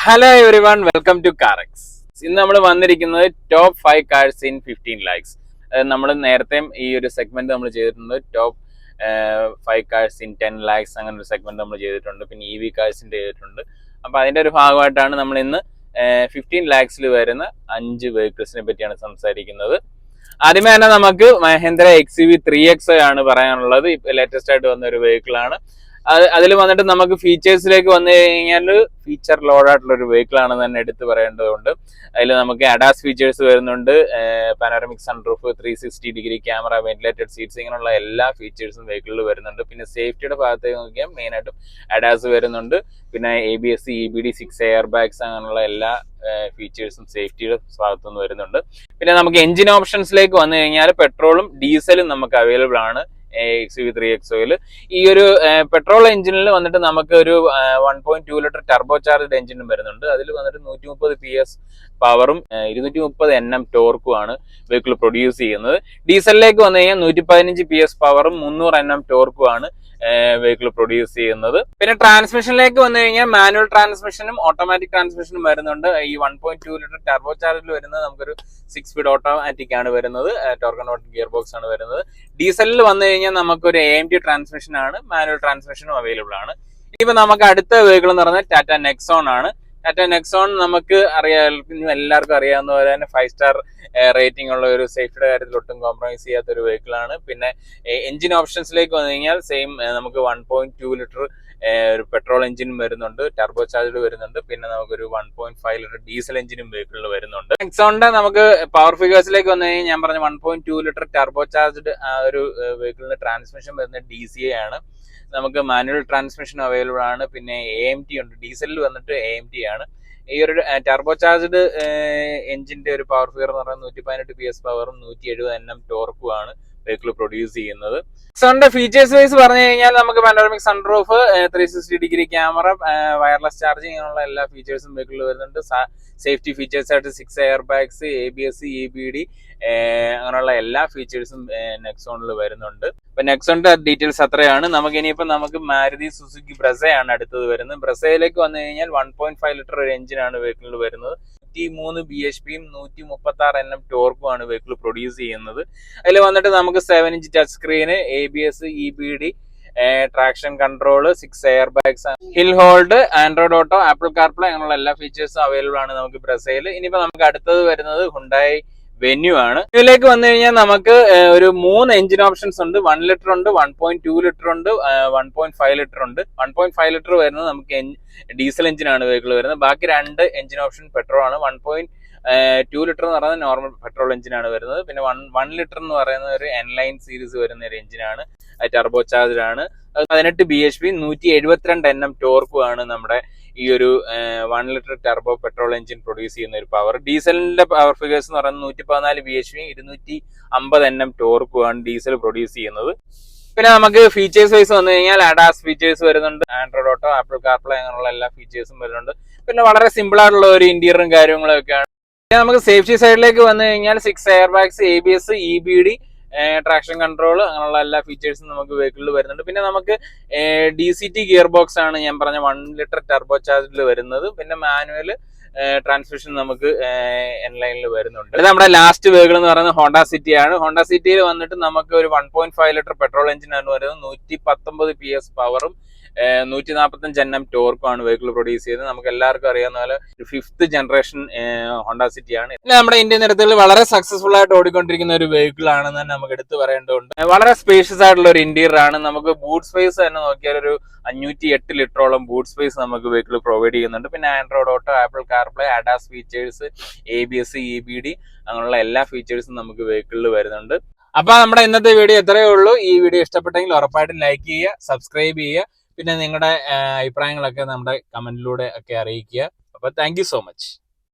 Hello everyone, welcome to Carax. ഇന്ന് നമ്മൾ വന്നിരിക്കുന്നത് ടോപ്പ് 5 കാർസ് ഇൻ 15 ലാക്സ്. നമ്മൾ നേരത്തെ ഈ ഒരു സെഗ്മെന്റ് നമ്മൾ ചെയ്തിട്ടുണ്ട്. ടോപ്പ് 5 കാർസ് ഇൻ 10 ലാക്സ് അങ്ങനെ ഒരു സെഗ്മെന്റ് നമ്മൾ ചെയ്തിട്ടുണ്ട്. പിന്നെ EV കാർസിന്റെ ചെയ്തിട്ടുണ്ട്. അപ്പൊ അതിന്റെ ഒരു ഭാഗമായിട്ടാണ് നമ്മൾ ഇന്ന് 15 ലാക്സിൽ വരുന്ന 5 വെഹിക്കിൾസിനെ പറ്റിയാണ് സംസാരിക്കുന്നത്. ആദ്യമേ തന്നെ നമുക്ക് മഹേന്ദ്ര XUV 3X ആണ് പറയാനുള്ളത്. ലേറ്റസ്റ്റ് ആയിട്ട് വന്ന ഒരു വെഹിക്കിൾ ആണ്. അതിൽ വന്നിട്ട് നമുക്ക് ഫീച്ചേഴ്സിലേക്ക് വന്നു കഴിഞ്ഞാൽ ഫീച്ചർ ലോഡ് ആയിട്ടുള്ള ഒരു വെഹിക്കിൾ ആണെന്ന് തന്നെ എടുത്ത് പറയേണ്ടതുണ്ട്. അതിൽ നമുക്ക് അഡാസ് ഫീച്ചേഴ്സ് വരുന്നുണ്ട്, panoramic sunroof, 360 degree camera, ventilated seats, ഇങ്ങനെയുള്ള എല്ലാ ഫീച്ചേഴ്സും വെഹിക്കിളിൽ വരുന്നുണ്ട്. പിന്നെ സേഫ്റ്റിയുടെ ഭാഗത്തേക്ക് നോക്കിയാൽ മെയിനായിട്ടും അഡാസ് വരുന്നുണ്ട്. പിന്നെ ABS, EBD, 6 എയർ ബാഗ്സ് അങ്ങനെയുള്ള എല്ലാ ഫീച്ചേഴ്സും സേഫ്റ്റിയുടെ ഭാഗത്തുനിന്ന് വരുന്നുണ്ട്. പിന്നെ നമുക്ക് എഞ്ചിൻ ഓപ്ഷൻസിലേക്ക് വന്നു കഴിഞ്ഞാൽ പെട്രോളും ഡീസലും നമുക്ക് അവൈലബിൾ ആണ് XUV 3X. ഈ ഒരു പെട്രോൾ എഞ്ചിനിൽ വന്നിട്ട് നമുക്ക് ഒരു 1.2 ലിറ്റർ ടർബോ ചാർജ്ഡ് എഞ്ചിനും വരുന്നുണ്ട്. അതിൽ വന്നിട്ട് 130 PS പവറും 230 Nm ടോർക്കുമാണ് വെഹിക്കിൾ പ്രൊഡ്യൂസ് ചെയ്യുന്നത്. ഡീസലിലേക്ക് വന്നു കഴിഞ്ഞാൽ 115 PS പവറും 300 Nm ടോർക്കുമാണ് വെഹിക്കിൾ പ്രൊഡ്യൂസ് ചെയ്യുന്നത്. പിന്നെ ട്രാൻസ്മിഷനിലേക്ക് വന്നു കഴിഞ്ഞാൽ മാനുവൽ ട്രാൻസ്മിഷനും ഓട്ടോമാറ്റിക് ട്രാൻസ്മിഷനും വരുന്നുണ്ട്. ഈ 1.2 ലിറ്റർ ടർബോ ചാർജിൽ വരുന്നത് നമുക്കൊരു 6 സ്പീഡ് ഓട്ടോമാറ്റിക് ആണ് വരുന്നത്, ടോർക്ക് കൺവേർട്ടർ ഗിയർ ബോക്സ് ആണ് വരുന്നത്. ഡീസലിൽ വന്നു കഴിഞ്ഞാൽ നമുക്കൊരു AMT ട്രാൻസ്മിഷൻ ആണ്, മാനുവൽ ട്രാൻസ്മിഷനും അവൈലബിൾ ആണ്. ഇനിയിപ്പോ നമുക്ക് അടുത്ത വെഹിക്കിൾ എന്ന് പറയുന്നത് ടാറ്റ നെക്സോൺ ആണ്. ടാറ്റ നെക്സോൺ നമുക്ക് എല്ലാവർക്കും അറിയാവുന്ന പോലെ തന്നെ 5 സ്റ്റാർ റേറ്റിംഗ് ഉള്ള ഒരു സേഫ്റ്റിയുടെ കാര്യത്തിൽ ഒട്ടും കോംപ്രമൈസ് ചെയ്യാത്ത ഒരു വെഹിക്കിൾ ആണ്. പിന്നെ എഞ്ചിൻ ഓപ്ഷൻസിലേക്ക് വന്നു കഴിഞ്ഞാൽ സെയിം നമുക്ക് 1.2 ലിറ്റർ ഒരു പെട്രോൾ എഞ്ചിനും വരുന്നുണ്ട്, ടർബോ ചാർജ് വരുന്നുണ്ട്. പിന്നെ നമുക്കൊരു 1.5 ലിറ്റർ ഡീസൽ എഞ്ചിനും വെഹിക്കിളിൽ വരുന്നുണ്ട്. നെക്സോണിന്റെ നമുക്ക് പവർ ഫിഗേഴ്സിലേക്ക് വന്നു കഴിഞ്ഞാൽ ഞാൻ പറഞ്ഞ 1.2 ലിറ്റർ ടർബോ ചാർജ്ഡ് ആ ഒരു വെഹിക്കിളിന്റെ ട്രാൻസ്മിഷൻ വരുന്നത് DCA ആണ്. നമുക്ക് മാനുവൽ ട്രാൻസ്മിഷൻ അവൈലബിൾ ആണ്. പിന്നെ AMT ഉണ്ട്, ഡീസലിൽ വന്നിട്ട് AMT ആണ്. ഈ ഒരു ടർബോ ചാർജ്ഡ് എഞ്ചിന്റെ ഒരു പവർ ഫിഗർ എന്ന് പറയുന്നത് 118 PS പവറും 170 Nm ടോർക്കും ആണ് വെഹിക്കിൾ പ്രൊഡ്യൂസ് ചെയ്യുന്നത്. നെക്സോണിന്റെ ഫീച്ചേഴ്സ് വൈസ് പറഞ്ഞു കഴിഞ്ഞാൽ നമുക്ക് panoramic sunroof, 360 degree camera, wireless charging, അങ്ങനെയുള്ള എല്ലാ ഫീച്ചേഴ്സും വെഹിക്കിളിൽ വരുന്നുണ്ട്. സേഫ്റ്റി ഫീച്ചേഴ്സ് ആയിട്ട് 6 എയർ ബാഗ്സ്, ABS, EBD അങ്ങനെയുള്ള എല്ലാ ഫീച്ചേഴ്സും നെക്സോണിൽ വരുന്നുണ്ട്. ഇപ്പൊ നെക്സോണിന്റെ ഡീറ്റെയിൽസ് അത്രയാണ്. നമുക്ക് മാരുതി സുസുക്കി ബ്രസയാണ് അടുത്തത് വരുന്നത്. ബ്രസയിലേക്ക് വന്നു കഴിഞ്ഞാൽ 1.5 ലിറ്റർ ഒരു എഞ്ചിനാണ് വെഹിക്കിളിൽ വരുന്നത്. 103 BHPയും 136 Nm ടോർക്കുമാണ് വെഹിക്കിൾ പ്രൊഡ്യൂസ് ചെയ്യുന്നത്. അതിൽ വന്നിട്ട് നമുക്ക് 7-inch touch screen, ABS, EBD, traction control, 6 air bags, hill hold, Android auto, apple CarPlay അങ്ങനെയുള്ള എല്ലാ ഫീച്ചേഴ്സും അവൈലബിൾ ആണ് നമുക്ക് ബ്രസയിൽ. ഇനിയിപ്പോ നമുക്ക് അടുത്തത് വരുന്നത് ഹുണ്ടായി വെന്യൂ ആണ്. ഇതിലേക്ക് വന്നു കഴിഞ്ഞാൽ നമുക്ക് ഒരു 3 എഞ്ചിൻ ഓപ്ഷൻസ് ഉണ്ട്. 1 ലിറ്റർ ഉണ്ട്, 1.2 ലിറ്റർ ഉണ്ട്, 1.5 ലിറ്റർ ഉണ്ട്. 1.5 ലിറ്റർ വരുന്നത് നമുക്ക് ഡീസൽ എഞ്ചിനാണ് വെഹിക്കിൾ വരുന്നത്. ബാക്കി 2 എഞ്ചിൻ ഓപ്ഷൻ പെട്രോൾ ആണ്. 1.2 ലിറ്റർ എന്ന് പറയുന്നത് നോർമൽ പെട്രോൾ എഞ്ചിനാണ് വരുന്നത്. പിന്നെ 1 ലിറ്റർ എന്ന് പറയുന്ന ഒരു N-ലൈൻ സീരീസ് വരുന്ന ഒരു എഞ്ചിനാണ്, ടർബോ ചാർജ് ആണ്. 18 BHP, 172 Nm ടോർക്കുമാണ് നമ്മുടെ ഈ ഒരു 1 litre turbo petrol engine produce ചെയ്യുന്ന ഒരു പവർ. ഡീസലിന്റെ പവർ ഫിഗേഴ്സ് എന്ന് പറയുന്നത് 114 BHP, 250 Nm ടോർക്കുമാണ് ഡീസൽ പ്രൊഡ്യൂസ് ചെയ്യുന്നത്. പിന്നെ നമുക്ക് ഫീച്ചേഴ്സ് വൈസ് വന്നു കഴിഞ്ഞാൽ അഡാസ് ഫീച്ചേഴ്സ് വരുന്നുണ്ട്, ആൻഡ്രോയിഡ് ഓട്ടോ, ആപ്പിൾ കാർപ്ലേ അങ്ങനെയുള്ള എല്ലാ ഫീച്ചേഴ്സും വരുന്നുണ്ട്. പിന്നെ വളരെ സിമ്പിൾ ആയിട്ടുള്ള ഒരു ഇന്റീരിയറും കാര്യങ്ങളും ഒക്കെയാണ്. പിന്നെ നമുക്ക് സേഫ്റ്റി സൈഡിലേക്ക് വന്നു കഴിഞ്ഞാൽ 6 air bags, ABS, EBD, traction control അങ്ങനെയുള്ള എല്ലാ ഫീച്ചേഴ്സും നമുക്ക് വെഹിക്കിളിൽ വരുന്നുണ്ട്. പിന്നെ നമുക്ക് DCT ഗിയർ ബോക്സ് ആണ് ഞാൻ പറഞ്ഞ 1 ലിറ്റർ ടർബോ ചാർജിൽ വരുന്നത്. പിന്നെ മാനുവൽ ട്രാൻസ്മിഷൻ നമുക്ക് N-ലൈനിൽ വരുന്നുണ്ട്. ഇത് നമ്മുടെ ലാസ്റ്റ് വെഹിക്കിൾ എന്ന് പറയുന്നത് ഹോണ്ട സിറ്റി ആണ്. ഹോണ്ട സിറ്റിയിൽ വന്നിട്ട് നമുക്ക് ഒരു 1.5 ലിറ്റർ പെട്രോൾ എഞ്ചിനാണ് വരുന്നത്. 119 PS പവറും 145 Nm ടോർക്കുമാണ് വെഹിക്കിൾ പ്രൊഡ്യൂസ് ചെയ്യുന്നത്. നമുക്ക് എല്ലാവർക്കും അറിയാവുന്ന പോലെ 5th ജനറേഷൻ ഹോണ്ട സിറ്റി ആണ്. നമ്മുടെ ഇന്ത്യൻ നിരത്തിൽ വളരെ സക്സസ്ഫുൾ ആയിട്ട് ഓടിക്കൊണ്ടിരിക്കുന്ന ഒരു വെഹിക്കിൾ ആണെന്ന് തന്നെ നമുക്ക് എടുത്ത് പറയേണ്ടതുണ്ട്. വളരെ സ്പേഷ്യസ് ആയിട്ടുള്ള ഒരു ഇന്റീരിയർ ആണ്. നമുക്ക് ബൂട്ട് സ്പേസ് തന്നെ നോക്കിയാൽ ഒരു 508 ലിറ്ററോളം ബൂട്ട് സ്പേസ് നമുക്ക് വെഹിക്കിൾ പ്രൊവൈഡ് ചെയ്യുന്നുണ്ട്. പിന്നെ Android auto, apple CarPlay, ADAS features, ABS, EBD അങ്ങനെയുള്ള എല്ലാ ഫീച്ചേഴ്സും നമുക്ക് വെഹിക്കിളിൽ വരുന്നുണ്ട്. അപ്പൊ നമ്മുടെ ഇന്നത്തെ വീഡിയോ ഇത്രയേ ഉള്ളൂ. ഈ വീഡിയോ ഇഷ്ടപ്പെട്ടെങ്കിൽ ഉറപ്പായിട്ടും ലൈക്ക് ചെയ്യുക, സബ്സ്ക്രൈബ് ചെയ്യുക. പിന്നെ നിങ്ങളുടെ അഭിപ്രായങ്ങളൊക്കെ നമ്മുടെ കമന്റിലൂടെ ഒക്കെ അറിയിക്കുക. അപ്പൊ താങ്ക് യു സോ മച്ച്.